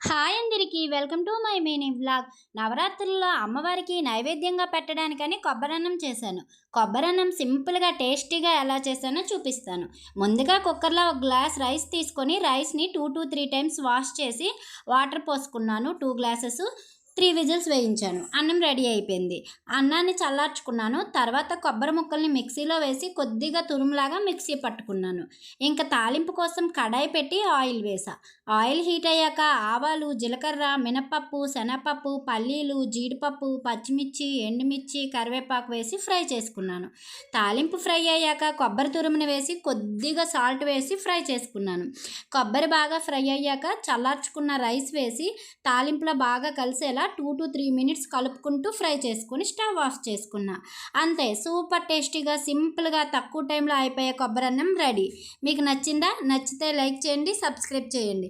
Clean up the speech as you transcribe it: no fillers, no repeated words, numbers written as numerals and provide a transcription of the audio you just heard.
Hi అందరికీ welcome to my mini vlog. నవరాత్రుల్లో అమ్మవారికి నైవేద్యంగా పెట్టడానికని కొబ్బరన్నం చేశాను. కొబ్బరన్నం సింపుల్గా టేస్టీగా ఎలా చేశానో చూపిస్తాను. ముందుగా కుక్కర్లో ఒక గ్లాస్ రైస్ తీసుకొని రైస్ని 2 to 3 టైమ్స్ వాష్ చేసి వాటర్ పోసుకున్నాను. 2 గ్లాసెస్ 3 విజిల్స్ వేయించాను. అన్నం రెడీ అయిపోయింది. అన్నాన్ని చల్లార్చుకున్నాను. తర్వాత కొబ్బరి ముక్కల్ని మిక్సీలో వేసి కొద్దిగా తురుములాగా మిక్సీ పట్టుకున్నాను. ఇంకా తాలింపు కోసం కడాయి పెట్టి ఆయిల్ వేసా. ఆయిల్ హీట్ అయ్యాక ఆవాలు, జీలకర్ర, మినపప్పు, శనగపప్పు, పల్లీలు, జీడిపప్పు, పచ్చిమిర్చి, ఎండుమిర్చి, కరివేపాకు వేసి ఫ్రై చేసుకున్నాను. తాలింపు ఫ్రై అయ్యాక కొబ్బరి తురుముని వేసి కొద్దిగా సాల్ట్ వేసి ఫ్రై చేసుకున్నాను. కొబ్బరి బాగా ఫ్రై అయ్యాక చల్లార్చుకున్న రైస్ వేసి తాలింపులో బాగా కలిసేలా 2 to 3 మినిట్స్ కలుపుకుంటూ ఫ్రై చేసుకుని స్టవ్ ఆఫ్ చేసుకున్నా. అంతే, సూపర్ టేస్టీగా సింపుల్గా తక్కువ టైంలో అయిపోయే కొబ్బరన్నం రెడీ. మీకు నచ్చిందా? నచ్చితే లైక్ చేయండి, సబ్స్క్రైబ్ చేయండి.